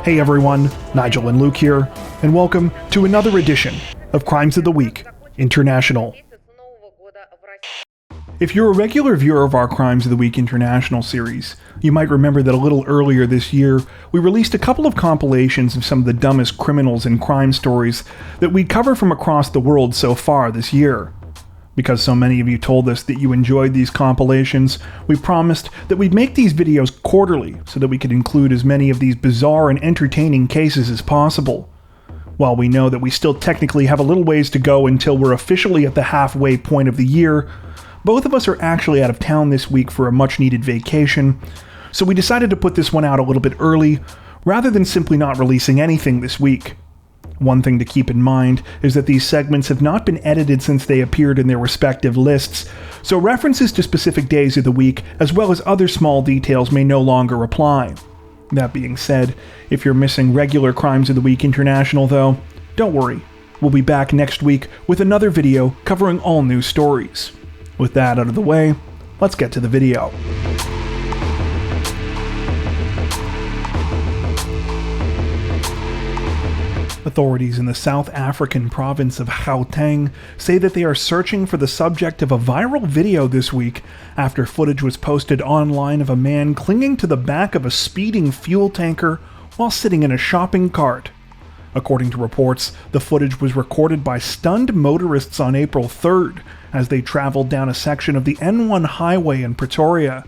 Hey everyone, Nigel and Luke here, and welcome to another edition of Crimes of the Week International. If you're a regular viewer of our Crimes of the Week International series, you might remember that a little earlier this year, we released a couple of compilations of some of the dumbest criminals and crime stories that we'd cover from across the world so far this year. Because so many of you told us that you enjoyed these compilations, we promised that we'd make these videos quarterly so that we could include as many of these bizarre and entertaining cases as possible. While we know that we still technically have a little ways to go until we're officially at the halfway point of the year, both of us are actually out of town this week for a much-needed vacation, so we decided to put this one out a little bit early, rather than simply not releasing anything this week. One thing to keep in mind is that these segments have not been edited since they appeared in their respective lists, so references to specific days of the week, as well as other small details, may no longer apply. That being said, if you're missing regular Crimes of the Week International though, don't worry, we'll be back next week with another video covering all new stories. With that out of the way, let's get to the video. Authorities in the South African province of Gauteng say that they are searching for the subject of a viral video this week after footage was posted online of a man clinging to the back of a speeding fuel tanker while sitting in a shopping cart. According to reports, the footage was recorded by stunned motorists on April 3rd as they traveled down a section of the N1 highway in Pretoria.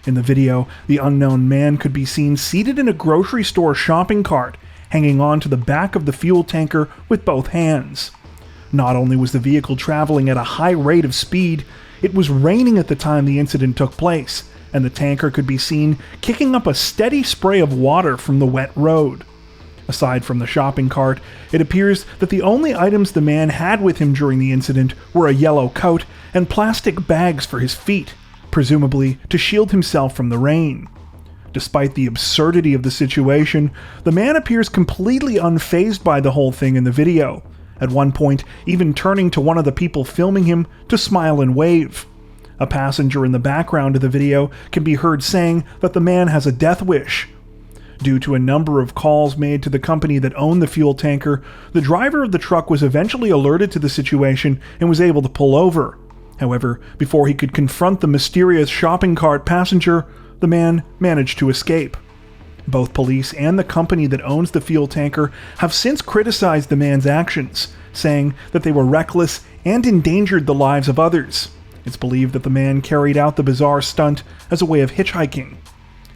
In the video, the unknown man could be seen seated in a grocery store shopping cart, hanging on to the back of the fuel tanker with both hands. Not only was the vehicle traveling at a high rate of speed, it was raining at the time the incident took place, and the tanker could be seen kicking up a steady spray of water from the wet road. Aside from the shopping cart, it appears that the only items the man had with him during the incident were a yellow coat and plastic bags for his feet, presumably to shield himself from the rain. Despite the absurdity of the situation, the man appears completely unfazed by the whole thing in the video, at one point even turning to one of the people filming him to smile and wave. A passenger in the background of the video can be heard saying that the man has a death wish. Due to a number of calls made to the company that owned the fuel tanker, the driver of the truck was eventually alerted to the situation and was able to pull over. However, before he could confront the mysterious shopping cart passenger, the man managed to escape. Both police and the company that owns the fuel tanker have since criticized the man's actions, saying that they were reckless and endangered the lives of others. It's believed that the man carried out the bizarre stunt as a way of hitchhiking.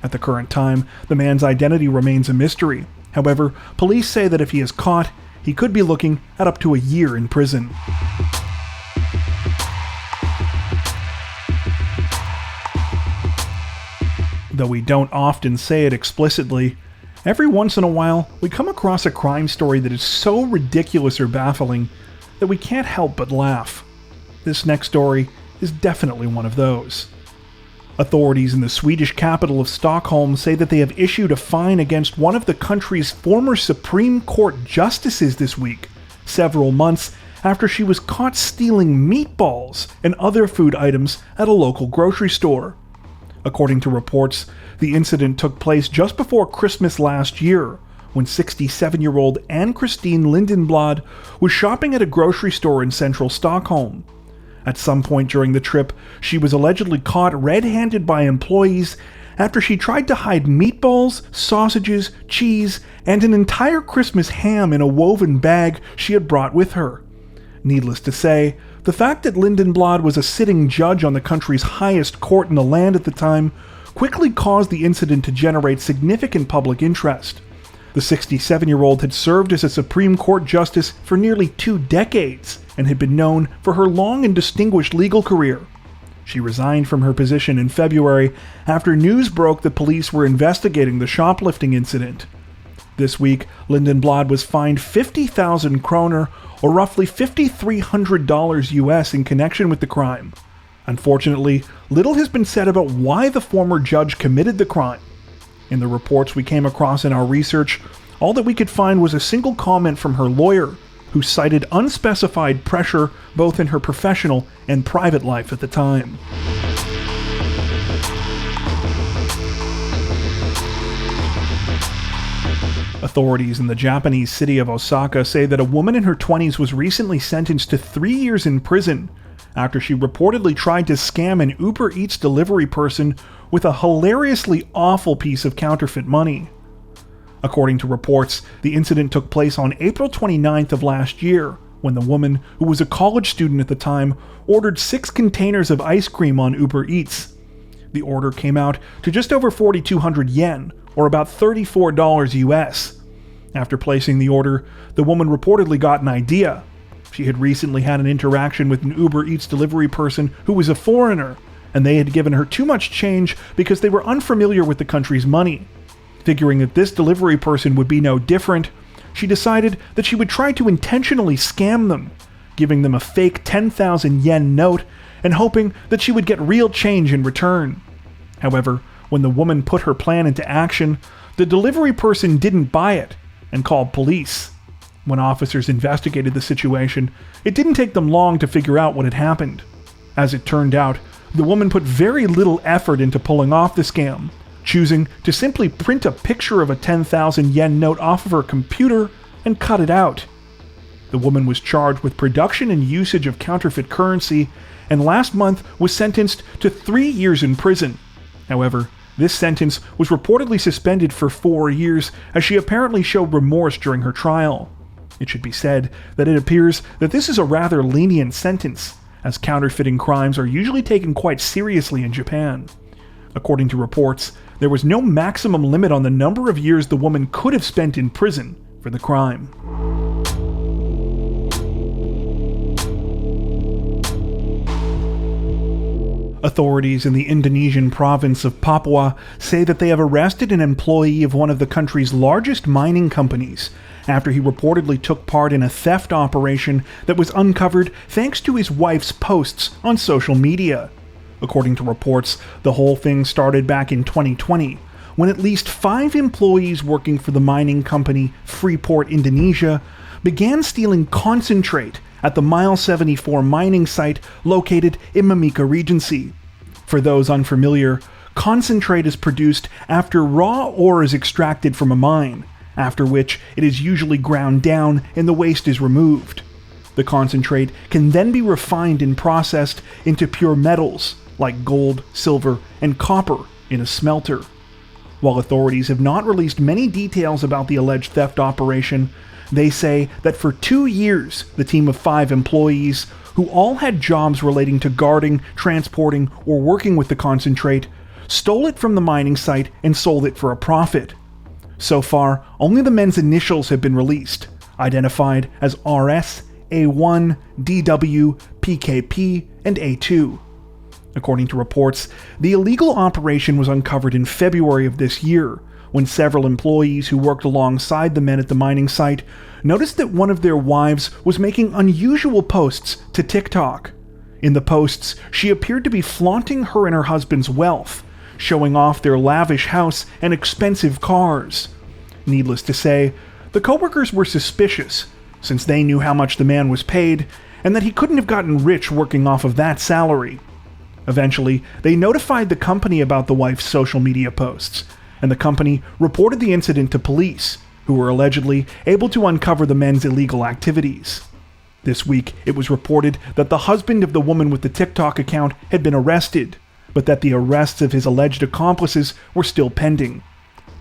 At the current time, the man's identity remains a mystery. However, police say that if he is caught, he could be looking at up to a year in prison. Though we don't often say it explicitly, every once in a while we come across a crime story that is so ridiculous or baffling that we can't help but laugh. This next story is definitely one of those. Authorities in the Swedish capital of Stockholm say that they have issued a fine against one of the country's former Supreme Court justices this week, several months after she was caught stealing meatballs and other food items at a local grocery store. According to reports, the incident took place just before Christmas last year, when 67-year-old Ann-Christine Lindenblad was shopping at a grocery store in central Stockholm. At some point during the trip, she was allegedly caught red-handed by employees after she tried to hide meatballs, sausages, cheese, and an entire Christmas ham in a woven bag she had brought with her. Needless to say, the fact that Lindenblad was a sitting judge on the country's highest court in the land at the time quickly caused the incident to generate significant public interest. The 67-year-old had served as a Supreme Court justice for nearly 2 decades and had been known for her long and distinguished legal career. She resigned from her position in February after news broke that police were investigating the shoplifting incident. This week, Lindenblad was fined 50,000 kroner, or roughly $5,300 US, in connection with the crime. Unfortunately, little has been said about why the former judge committed the crime. In the reports we came across in our research, all that we could find was a single comment from her lawyer, who cited unspecified pressure both in her professional and private life at the time. Authorities in the Japanese city of Osaka say that a woman in her 20s was recently sentenced to 3 years in prison after she reportedly tried to scam an Uber Eats delivery person with a hilariously awful piece of counterfeit money. According to reports, the incident took place on April 29th of last year, when the woman, who was a college student at the time, ordered 6 containers of ice cream on Uber Eats. The order came out to just over 4,200 yen, or about $34 US. After placing the order, the woman reportedly got an idea. She had recently had an interaction with an Uber Eats delivery person who was a foreigner, and they had given her too much change because they were unfamiliar with the country's money. Figuring that this delivery person would be no different, she decided that she would try to intentionally scam them, giving them a fake 10,000 yen note and hoping that she would get real change in return. However, when the woman put her plan into action, the delivery person didn't buy it and called police. When officers investigated the situation, it didn't take them long to figure out what had happened. As it turned out, the woman put very little effort into pulling off the scam, choosing to simply print a picture of a 10,000 yen note off of her computer and cut it out. The woman was charged with production and usage of counterfeit currency, and last month was sentenced to 3 years in prison. However, this sentence was reportedly suspended for 4 years, as she apparently showed remorse during her trial. It should be said that it appears that this is a rather lenient sentence, as counterfeiting crimes are usually taken quite seriously in Japan. According to reports, there was no maximum limit on the number of years the woman could have spent in prison for the crime. Authorities in the Indonesian province of Papua say that they have arrested an employee of one of the country's largest mining companies after he reportedly took part in a theft operation that was uncovered thanks to his wife's posts on social media. According to reports, the whole thing started back in 2020, when at least 5 employees working for the mining company Freeport Indonesia began stealing concentrate at the Mile 74 mining site located in Mimika Regency. For those unfamiliar, concentrate is produced after raw ore is extracted from a mine, after which it is usually ground down and the waste is removed. The concentrate can then be refined and processed into pure metals, like gold, silver, and copper in a smelter. While authorities have not released many details about the alleged theft operation, they say that for 2 years, the team of 5 employees, who all had jobs relating to guarding, transporting, or working with the concentrate, stole it from the mining site and sold it for a profit. So far, only the men's initials have been released, identified as RS, A1, DW, PKP, and A2. According to reports, the illegal operation was uncovered in February of this year, when several employees who worked alongside the men at the mining site noticed that one of their wives was making unusual posts to TikTok. In the posts, she appeared to be flaunting her and her husband's wealth, showing off their lavish house and expensive cars. Needless to say, the coworkers were suspicious, since they knew how much the man was paid, and that he couldn't have gotten rich working off of that salary. Eventually, they notified the company about the wife's social media posts, and the company reported the incident to police, who were allegedly able to uncover the men's illegal activities. This week, it was reported that the husband of the woman with the TikTok account had been arrested, but that the arrests of his alleged accomplices were still pending.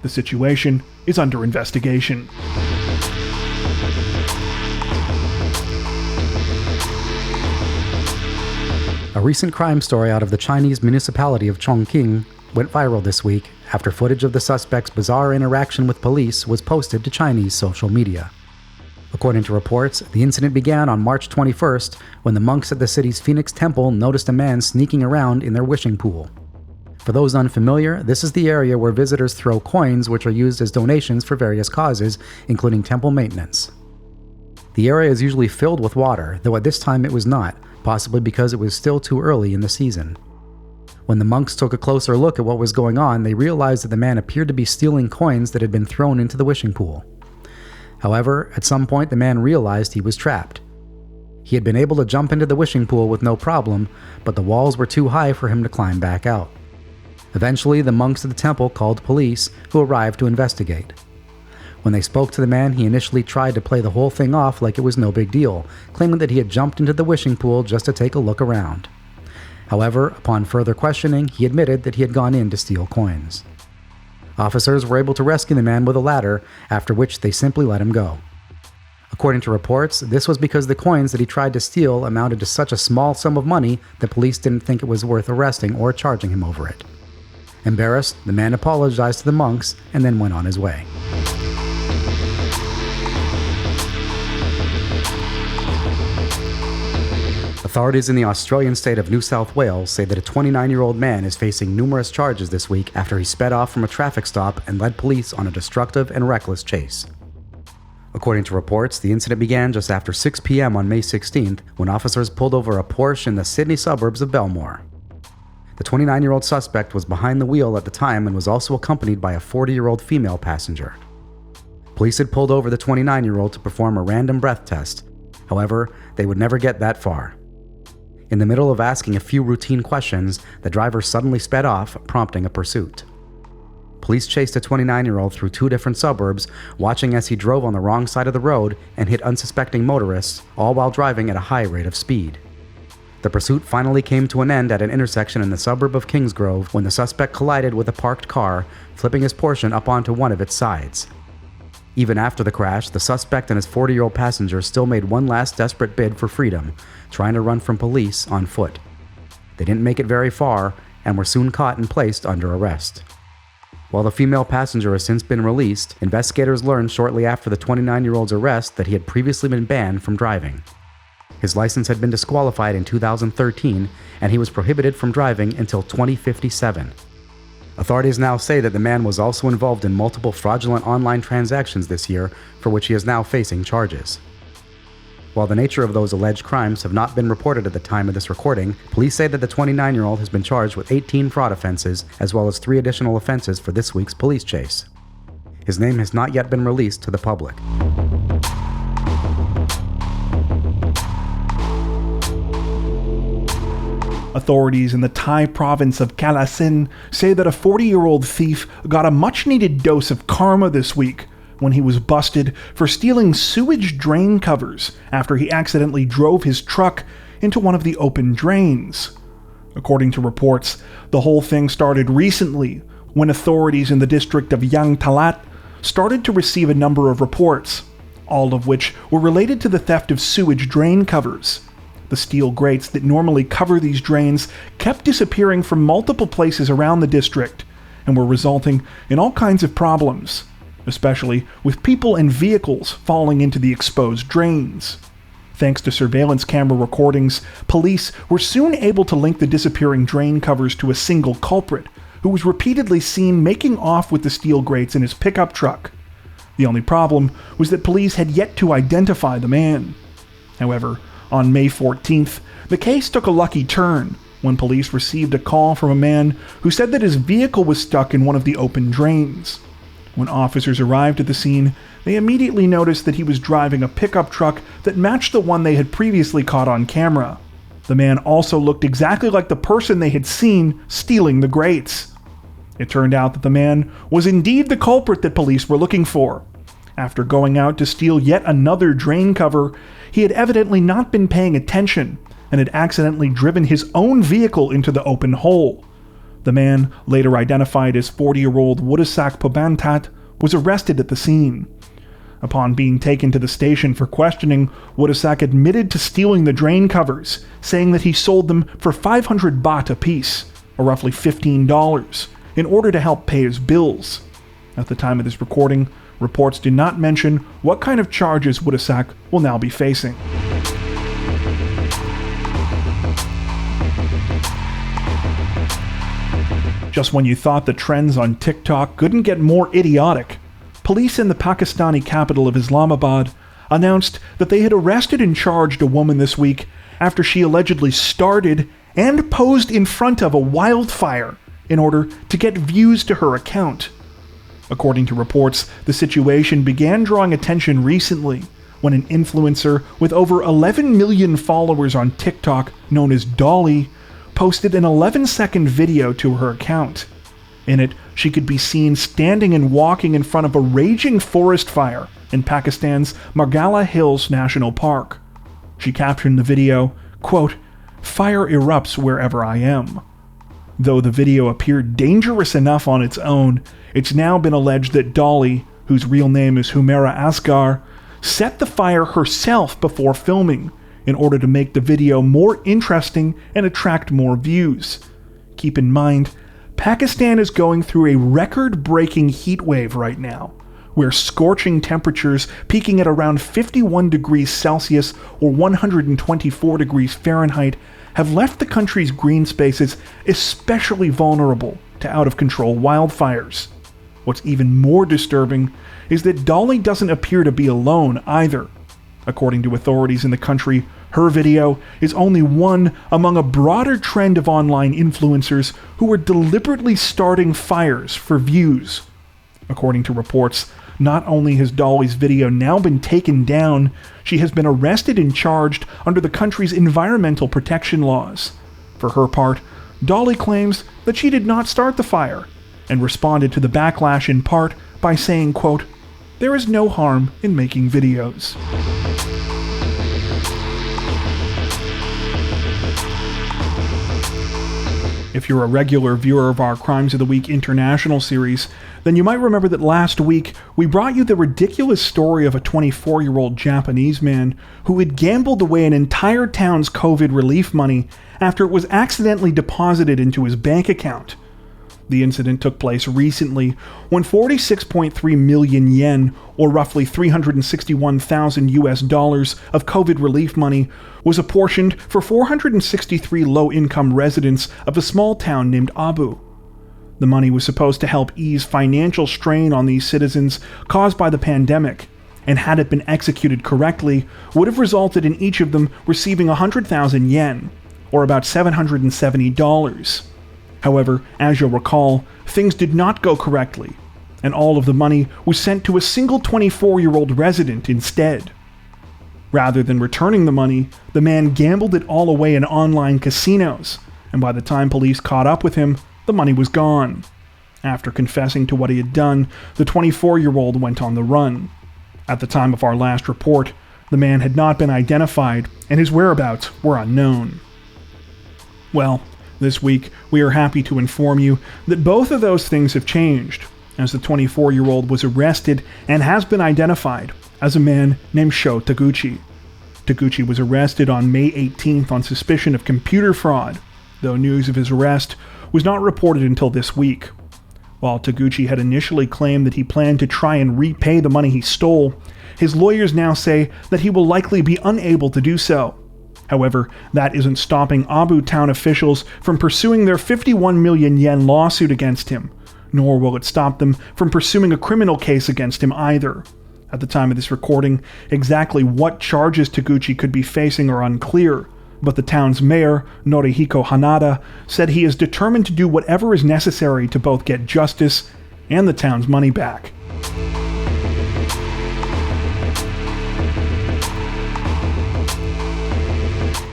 The situation is under investigation. A recent crime story out of the Chinese municipality of Chongqing went viral this week after footage of the suspect's bizarre interaction with police was posted to Chinese social media. According to reports, the incident began on March 21st when the monks at the city's Phoenix Temple noticed a man sneaking around in their wishing pool. For those unfamiliar, this is the area where visitors throw coins which are used as donations for various causes, including temple maintenance. The area is usually filled with water, though at this time it was not, possibly because it was still too early in the season. When the monks took a closer look at what was going on, they realized that the man appeared to be stealing coins that had been thrown into the wishing pool. However, at some point the man realized he was trapped. He had been able to jump into the wishing pool with no problem, but the walls were too high for him to climb back out. Eventually, the monks of the temple called police, who arrived to investigate. When they spoke to the man, he initially tried to play the whole thing off like it was no big deal, claiming that he had jumped into the wishing pool just to take a look around. However, upon further questioning, he admitted that he had gone in to steal coins. Officers were able to rescue the man with a ladder, after which they simply let him go. According to reports, this was because the coins that he tried to steal amounted to such a small sum of money that police didn't think it was worth arresting or charging him over it. Embarrassed, the man apologized to the monks and then went on his way. Authorities in the Australian state of New South Wales say that a 29-year-old man is facing numerous charges this week after he sped off from a traffic stop and led police on a destructive and reckless chase. According to reports, the incident began just after 6 p.m. on May 16th when officers pulled over a Porsche in the Sydney suburbs of Belmore. The 29-year-old suspect was behind the wheel at the time and was also accompanied by a 40-year-old female passenger. Police had pulled over the 29-year-old to perform a random breath test. However, they would never get that far. In the middle of asking a few routine questions, the driver suddenly sped off, prompting a pursuit. Police chased a 29-year-old through 2 different suburbs, watching as he drove on the wrong side of the road and hit unsuspecting motorists, all while driving at a high rate of speed. The pursuit finally came to an end at an intersection in the suburb of Kingsgrove when the suspect collided with a parked car, flipping his Porsche up onto one of its sides. Even after the crash, the suspect and his 40-year-old passenger still made one last desperate bid for freedom, trying to run from police on foot. They didn't make it very far and were soon caught and placed under arrest. While the female passenger has since been released, investigators learned shortly after the 29-year-old's arrest that he had previously been banned from driving. His license had been disqualified in 2013, and he was prohibited from driving until 2057. Authorities now say that the man was also involved in multiple fraudulent online transactions this year, for which he is now facing charges. While the nature of those alleged crimes have not been reported at the time of this recording, police say that the 29-year-old has been charged with 18 fraud offenses, as well as 3 additional offenses for this week's police chase. His name has not yet been released to the public. Authorities in the Thai province of Kalasin say that a 40-year-old thief got a much-needed dose of karma this week when he was busted for stealing sewage drain covers after he accidentally drove his truck into one of the open drains. According to reports, the whole thing started recently when authorities in the district of Yang Talat started to receive a number of reports, all of which were related to the theft of sewage drain covers. The steel grates that normally cover these drains kept disappearing from multiple places around the district and were resulting in all kinds of problems, especially with people and vehicles falling into the exposed drains. Thanks to surveillance camera recordings, police were soon able to link the disappearing drain covers to a single culprit who was repeatedly seen making off with the steel grates in his pickup truck. The only problem was that police had yet to identify the man. However, on May 14th, the case took a lucky turn when police received a call from a man who said that his vehicle was stuck in one of the open drains. When officers arrived at the scene, they immediately noticed that he was driving a pickup truck that matched the one they had previously caught on camera. The man also looked exactly like the person they had seen stealing the grates. It turned out that the man was indeed the culprit that police were looking for. After going out to steal yet another drain cover, he had evidently not been paying attention and had accidentally driven his own vehicle into the open hole. The man, later identified as 40-year-old Woodasak Pobantat, was arrested at the scene. Upon being taken to the station for questioning, Woodasak admitted to stealing the drain covers, saying that he sold them for 500 baht apiece, or roughly $15, in order to help pay his bills. At the time of this recording, reports do not mention what kind of charges Woodasak will now be facing. Just when you thought the trends on TikTok couldn't get more idiotic, police in the Pakistani capital of Islamabad announced that they had arrested and charged a woman this week after she allegedly started and posed in front of a wildfire in order to get views to her account. According to reports, the situation began drawing attention recently when an influencer with over 11 million followers on TikTok known as Dolly posted an 11-second video to her account. In it, she could be seen standing and walking in front of a raging forest fire in Pakistan's Margala Hills National Park. She captioned the video, quote, "Fire erupts wherever I am." Though the video appeared dangerous enough on its own, it's now been alleged that Dolly, whose real name is Humaira Asghar, set the fire herself before filming in order to make the video more interesting and attract more views. Keep in mind, Pakistan is going through a record-breaking heat wave right now, where scorching temperatures peaking at around 51 degrees Celsius or 124 degrees Fahrenheit have left the country's green spaces especially vulnerable to out-of-control wildfires. What's even more disturbing is that Dolly doesn't appear to be alone either. According to authorities in the country, her video is only one among a broader trend of online influencers who are deliberately starting fires for views. According to reports, not only has Dolly's video now been taken down, she has been arrested and charged under the country's environmental protection laws. For her part, Dolly claims that she did not start the fire, and responded to the backlash in part by saying, quote, "There is no harm in making videos." If you're a regular viewer of our Crimes of the Week International series, then you might remember that last week we brought you the ridiculous story of a 24-year-old Japanese man who had gambled away an entire town's COVID relief money after it was accidentally deposited into his bank account. The incident took place recently when 46.3 million yen, or roughly $361,000 of COVID relief money, was apportioned for 463 low-income residents of a small town named Abu. The money was supposed to help ease financial strain on these citizens caused by the pandemic, and had it been executed correctly, would have resulted in each of them receiving 100,000 yen, or about $770. However, as you'll recall, things did not go correctly, and all of the money was sent to a single 24-year-old resident instead. Rather than returning the money, the man gambled it all away in online casinos, and by the time police caught up with him, the money was gone. After confessing to what he had done, the 24-year-old went on the run. At the time of our last report, the man had not been identified, and his whereabouts were unknown. Well, this week, we are happy to inform you that both of those things have changed, as the 24-year-old was arrested and has been identified as a man named Sho Taguchi. Taguchi was arrested on May 18th on suspicion of computer fraud, though news of his arrest was not reported until this week. While Taguchi had initially claimed that he planned to try and repay the money he stole, his lawyers now say that he will likely be unable to do so. However, that isn't stopping Abu town officials from pursuing their 51 million yen lawsuit against him, nor will it stop them from pursuing a criminal case against him either. At the time of this recording, exactly what charges Taguchi could be facing are unclear, but the town's mayor, Norihiko Hanada, said he is determined to do whatever is necessary to both get justice and the town's money back.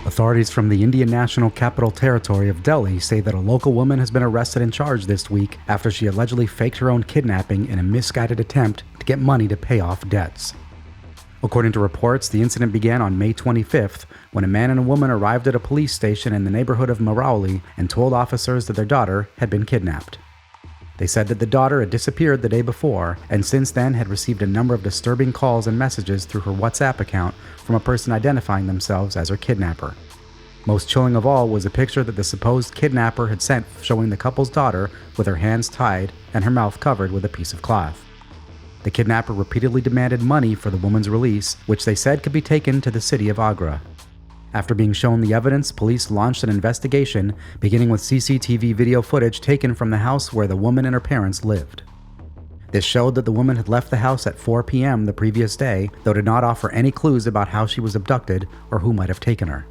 Authorities from the Indian National Capital Territory of Delhi say that a local woman has been arrested and charged this week after she allegedly faked her own kidnapping in a misguided attempt to get money to pay off debts. According to reports, the incident began on May 25th when a man and a woman arrived at a police station in the neighborhood of Marauli and told officers that their daughter had been kidnapped. They said that the daughter had disappeared the day before and since then had received a number of disturbing calls and messages through her WhatsApp account from a person identifying themselves as her kidnapper. Most chilling of all was a picture that the supposed kidnapper had sent showing the couple's daughter with her hands tied and her mouth covered with a piece of cloth. The kidnapper repeatedly demanded money for the woman's release, which they said could be taken to the city of Agra. After being shown the evidence, police launched an investigation, beginning with CCTV video footage taken from the house where the woman and her parents lived. This showed that the woman had left the house at 4 p.m. the previous day, though did not offer any clues about how she was abducted or who might have taken her.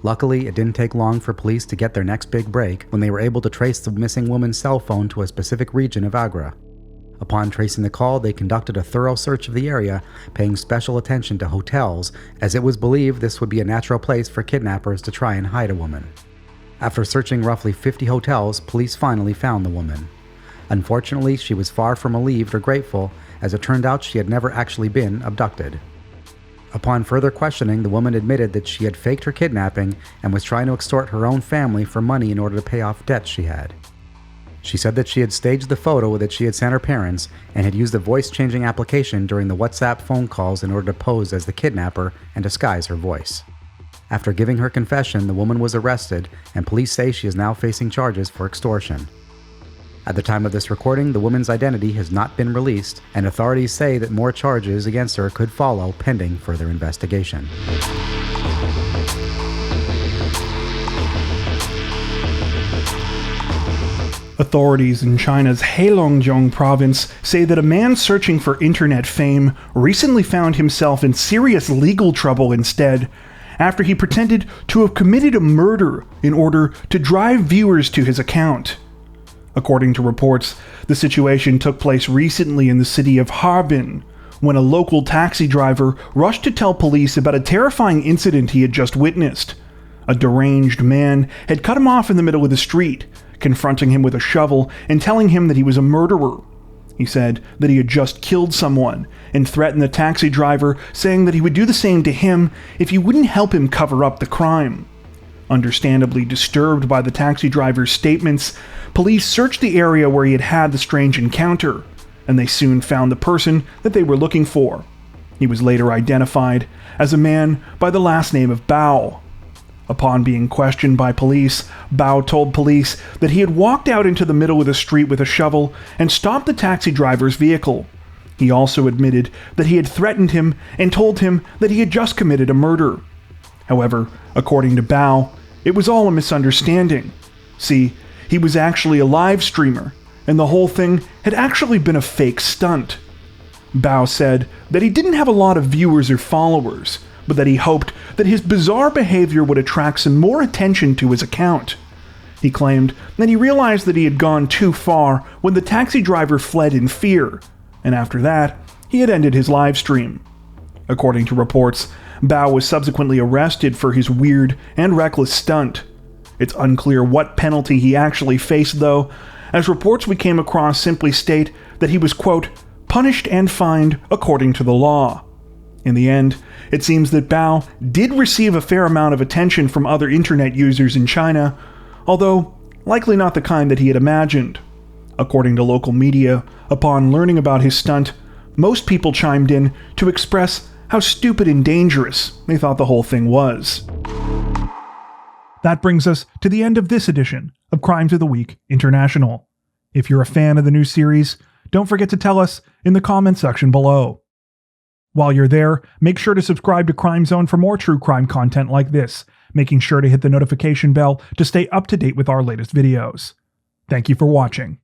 Luckily, it didn't take long for police to get their next big break when they were able to trace the missing woman's cell phone to a specific region of Agra. Upon tracing the call, they conducted a thorough search of the area, paying special attention to hotels, as it was believed this would be a natural place for kidnappers to try and hide a woman. After searching roughly 50 hotels, police finally found the woman. Unfortunately, she was far from relieved or grateful, as it turned out she had never actually been abducted. Upon further questioning, the woman admitted that she had faked her kidnapping and was trying to extort her own family for money in order to pay off debts she had. She said that she had staged the photo that she had sent her parents and had used a voice-changing application during the WhatsApp phone calls in order to pose as the kidnapper and disguise her voice. After giving her confession, the woman was arrested, and police say she is now facing charges for extortion. At the time of this recording, the woman's identity has not been released, and authorities say that more charges against her could follow pending further investigation. Authorities in China's Heilongjiang province say that a man searching for internet fame recently found himself in serious legal trouble instead, after he pretended to have committed a murder in order to drive viewers to his account. According to reports, the situation took place recently in the city of Harbin, when a local taxi driver rushed to tell police about a terrifying incident he had just witnessed. A deranged man had cut him off in the middle of the street, confronting him with a shovel and telling him that he was a murderer. He said that he had just killed someone and threatened the taxi driver, saying that he would do the same to him if he wouldn't help him cover up the crime. Understandably disturbed by the taxi driver's statements, police searched the area where he had had the strange encounter, and they soon found the person that they were looking for. He was later identified as a man by the last name of Bao. Upon being questioned by police, Bao told police that he had walked out into the middle of the street with a shovel and stopped the taxi driver's vehicle. He also admitted that he had threatened him and told him that he had just committed a murder. However, according to Bao, it was all a misunderstanding. See, he was actually a live streamer, and the whole thing had actually been a fake stunt. Bao said that he didn't have a lot of viewers or followers, but that he hoped that his bizarre behavior would attract some more attention to his account. He claimed that he realized that he had gone too far when the taxi driver fled in fear, and after that, he had ended his live stream. According to reports, Bao was subsequently arrested for his weird and reckless stunt. It's unclear what penalty he actually faced, though, as reports we came across simply state that he was, quote, punished and fined according to the law. In the end, it seems that Bao did receive a fair amount of attention from other internet users in China, although likely not the kind that he had imagined. According to local media, upon learning about his stunt, most people chimed in to express how stupid and dangerous they thought the whole thing was. That brings us to the end of this edition of Crimes of the Week International. If you're a fan of the new series, don't forget to tell us in the comment section below. While you're there, make sure to subscribe to Crime Zone for more true crime content like this, making sure to hit the notification bell to stay up to date with our latest videos. Thank you for watching.